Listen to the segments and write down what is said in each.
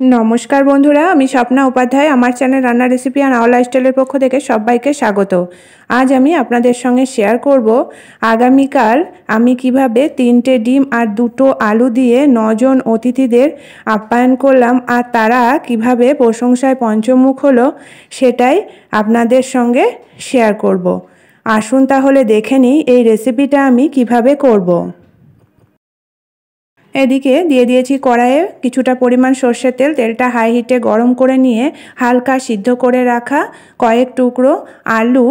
नमस्कार बंधुरा आमी स्वप्ना उपाध्याय आमार चैनल रान्ना रेसिपि और आवर लाइफस्टाइलेर पक्ष थेके सबाइके स्वागत। आज आमी आपनादेर संगे शेयर करब आगामीकाल आमी किभाबे 3টে ডিম और 2টো आलू दिए 9 জন अतिथिदेर आप्यायन करलाम और तारा किभाबे प्रशंसाय पंचमुख हलो सेटाई आपनादेर संगे शेयर करब। आसुन ताहले देखे निई एई रेसिपिटा आमी किभाबे करब। एदिके दिए दिएछि कड़ाइये किछुटा परिमाण सर्षेर तेल। तेलटा हाई हिटे गरम करे निये हालका सिद्ध करे राखा कयेक टुकरो आलू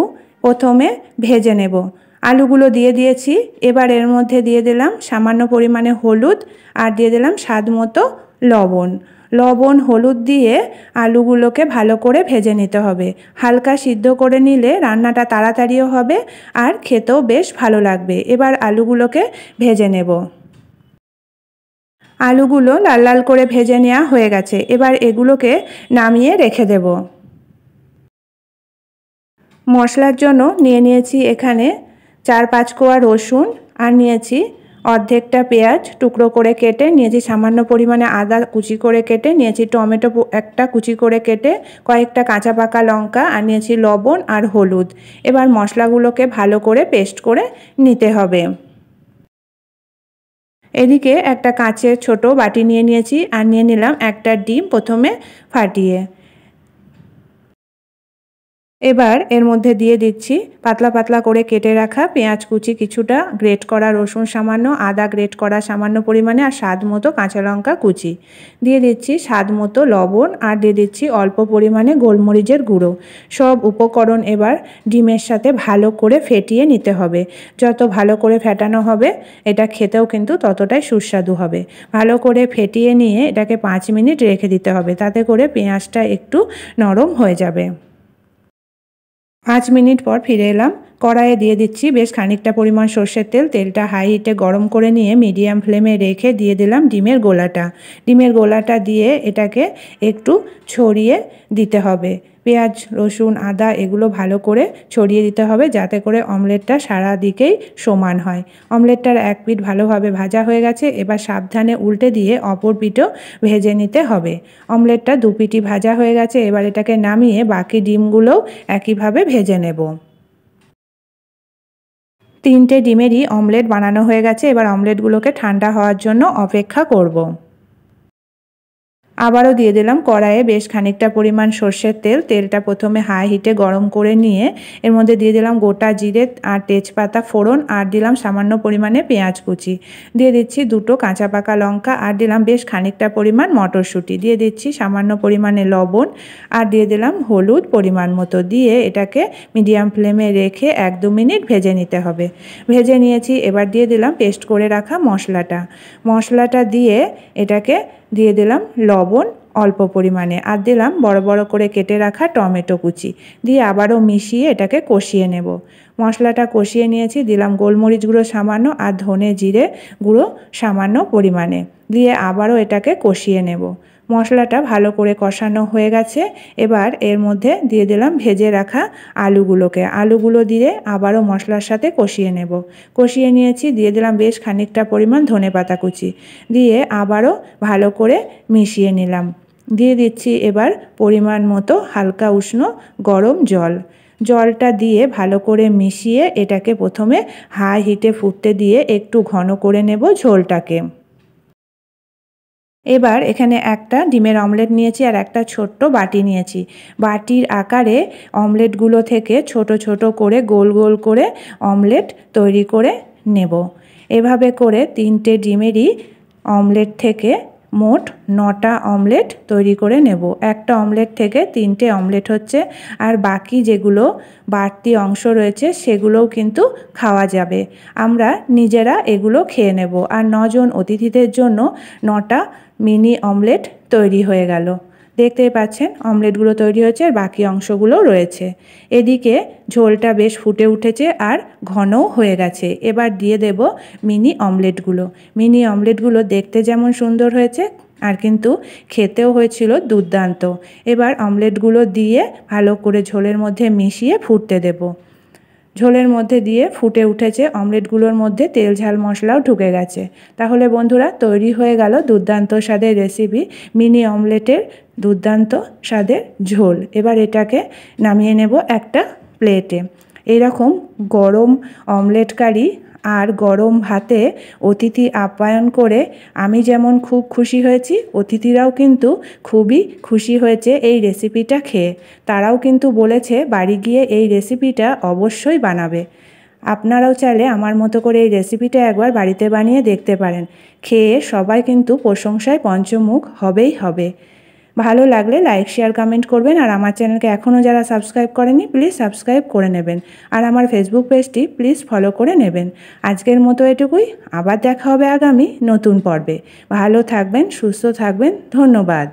प्रथमे भेजे नेब। आलूगुलो दिए दिएछि। एबार एर मध्य दिए दिलाम सामान्य परिमाणे हलुद और दिए दिलाम स्वादमतो लवण। लवण हलुद दिए आलूगुलोके भालो करे भेजे निते हबे। हालका सिद्ध करे निले रान्नाटा ताड़ाताड़िओ हबे और खेतेओ बेश भालो लागबे। एबार आलूगुलोके भेजे नेब। आलूगुलो लाल लाल करे भेजे नेওয়া হয়ে গেছে। এবার এগুলোকে নামিয়ে রেখে দেব। মশলার জন্য নিয়ে নিয়েছি এখানে 4-5 কোয়া রসুন আর নিয়েছি অর্ধেকটা পেঁয়াজ টুকরো করে কেটে নিয়েছি, সামান্য পরিমাণে আদা কুচি করে কেটে নিয়েছি, টমেটো একটা কুচি করে কেটে, কয়েকটা কাঁচা পাকা লঙ্কা আর নিয়েছি লবণ আর হলুদ। এবার মশলাগুলোকে ভালো করে পেস্ট করে নিতে হবে। এদিকে একটা কাঁচের ছোট বাটি নিয়ে নিয়েছি আর নিয়ে নিলাম একটা ডিম প্রথমে ফাটিয়ে। এবার এর মধ্যে দিয়ে দিচ্ছি পাতলা পাতলা করে কেটে রাখা পেঁয়াজ কুচি কিছুটা, গ্রেট করা রসুন সামান্য, আদা গ্রেট করা সামান্য পরিমাণে আর স্বাদ মতো কাঁচা লঙ্কা কুচি। দিয়ে দিচ্ছি স্বাদ মতো লবণ আর দিয়ে দিচ্ছি অল্প পরিমাণে গোলমরিচের গুঁড়ো। সব উপকরণ এবার ডিমের সাথে ভালো করে ফেটিয়ে নিতে হবে। যত ভালো করে ফেটানো হবে এটা খেতেও কিন্তু ততটাই সুস্বাদু হবে। ভালো করে ফেটিয়ে নিয়ে এটাকে 5 মিনিট রেখে দিতে হবে, তাতে করে পেঁয়াজটা একটু নরম হয়ে যাবে। 5 মিনিট পর ফিরে এলাম। কড়াইয়ে দিয়ে দিচ্ছি বেশ খানিকটা পরিমাণ সর্ষের তেল। তেলটা হাই হিটে গরম করে নিয়ে মিডিয়াম ফ্লেমে রেখে দিয়ে দিলাম ডিমের গোলাটা। ডিমের গোলাটা দিয়ে এটাকে একটু ছড়িয়ে দিতে হবে। পেঁয়াজ রসুন আদা এগুলো ভালো করে ছড়িয়ে দিতে হবে যাতে করে অমলেটটা সারা দিকেই সমান হয়। অমলেটটার এক পিঠ ভালোভাবে ভাজা হয়ে গেছে। এবার সাবধানে উল্টে দিয়ে অপর পিঠও ভেজে নিতে হবে। অমলেটটা দু পিঠই ভাজা হয়ে গেছে। এবার এটাকে নামিয়ে বাকি ডিমগুলোও একইভাবে ভেজে নেব। 3টে ডিমেরই অমলেট বানানো হয়ে গেছে। এবার অমলেটগুলোকে ঠান্ডা হওয়ার জন্য অপেক্ষা করব। আবারও দিয়ে দিলাম কড়াইয়ে বেশ খানিকটা পরিমাণ সর্ষের তেল। তেলটা প্রথমে হাই হিটে গরম করে নিয়ে এর মধ্যে দিয়ে দিলাম গোটা জিরে আর তেজপাতা ফোড়ন আর দিলাম সামান্য পরিমাণে পেঁয়াজ কুচি। দিয়ে দিচ্ছি 2টো কাঁচা পাকা লঙ্কা আর দিলাম বেশ খানিকটা পরিমাণ মটরশুঁটি। দিয়ে দিচ্ছি সামান্য পরিমাণে লবণ আর দিয়ে দিলাম হলুদ পরিমাণ মতো। দিয়ে এটাকে মিডিয়াম ফ্লেমে রেখে 1-2 মিনিট ভেজে নিতে হবে। ভেজে নিয়েছি। এবার দিয়ে দিলাম পেস্ট করে রাখা মশলাটা। মশলাটা দিয়ে এটাকে দিয়ে দিলাম লবণ অল্প পরিমাণে আর দিলাম বড় বড় করে কেটে রাখা টমেটো কুচি। দিয়ে আবারও মিশিয়ে এটাকে কষিয়ে নেব। মশলাটা কষিয়ে নিয়েছি। দিলাম গোলমরিচ গুঁড়ো সামান্য আর ধনে জিরে গুঁড়ো সামান্য পরিমাণে। দিয়ে আবারও এটাকে কষিয়ে নেব। মশলাটা ভালো করে কষানো হয়ে গেছে। এবার এর মধ্যে দিয়ে দিলাম ভেজে রাখা আলুগুলোকে। আলুগুলো দিয়ে আবারও মশলার সাথে কষিয়ে নেব। কষিয়ে নিয়েছি। দিয়ে দিলাম বেশ খানিকটা পরিমাণ ধনেপাতা কুচি। দিয়ে আবারও ভালো করে মিশিয়ে নিলাম। দিয়ে দিচ্ছি এবার পরিমাণ মতো হালকা উষ্ণ গরম জল। জলটা দিয়ে ভালো করে মিশিয়ে এটাকে প্রথমে হাই হিটে ফুটতে দিয়ে একটু ঘন করে নেব ঝোলটাকে। এবার এখানে একটা ডিমের অমলেট নিয়েছি আর একটা ছোট্ট বাটি নিয়েছি। বাটির আকারে অমলেটগুলো থেকে ছোট ছোট করে গোল গোল করে অমলেট তৈরি করে নেব। এভাবে করে 3টে ডিমেরই অমলেট থেকে মোট 9টা অমলেট তৈরি করে নেব। একটা অমলেট থেকে 3টে অমলেট হচ্ছে। আর বাকি যেগুলো বাড়তি অংশ রয়েছে সেগুলোও কিন্তু খাওয়া যাবে। আমরা নিজেরা এগুলো খেয়ে নেব। আর 9 জন অতিথিদের জন্য 9টা মিনি অমলেট তৈরি হয়ে গেল। দেখতেই পাচ্ছেন অমলেটগুলো তৈরি হয়েছে আর বাকি অংশগুলোও রয়েছে। এদিকে ঝোলটা বেশ ফুটে উঠেছে আর ঘনও হয়ে গেছে। এবার দিয়ে দেব মিনি অমলেটগুলো। মিনি অমলেটগুলো দেখতে যেমন সুন্দর হয়েছে আর কিন্তু খেতেও হয়েছিল দুর্দান্ত। এবার অমলেটগুলো দিয়ে ভালো করে ঝোলের মধ্যে মিশিয়ে ফুটতে দেব। ঝোলের মধ্যে দিয়ে ফুটে উঠেছে, অমলেটগুলোর মধ্যে তেল ঝাল মশলাও ঢুকে গেছে। তাহলে বন্ধুরা তৈরি হয়ে গেল দুর্দান্ত স্বাদের রেসিপি মিনি অমলেটের দুর্দান্ত স্বাদের ঝোল। এবার এটাকে নামিয়ে নেব একটা প্লেটে। এইরকম গরম অমলেট কারি আর গরম ভাতে অতিথি আপ্যায়ন করে আমি যেমন খুব খুশি হয়েছি, অতিথিরাও কিন্তু খুবই খুশি হয়েছে এই রেসিপিটা খেয়ে। তারাও কিন্তু বলেছে বাড়ি গিয়ে এই রেসিপিটা অবশ্যই বানাবে। আপনারাও চাইলে আমার মতো করে এই রেসিপিটা একবার বাড়িতে বানিয়ে দেখতে পারেন। খেয়ে সবাই কিন্তু প্রশংসায় পঞ্চমুখ হবেই হবে। ভালো লাগলে লাইক শেয়ার কমেন্ট করবেন, আর আমার চ্যানেলকে এখনও যারা সাবস্ক্রাইব করেনি প্লিজ সাবস্ক্রাইব করে নেবেন, আর আমার ফেসবুক পেজটি প্লিজ ফলো করে নেবেন। আজকের মতো এটুকুই, আবার দেখা হবে আগামী নতুন পর্বে। ভালো থাকবেন, সুস্থ থাকবেন, ধন্যবাদ।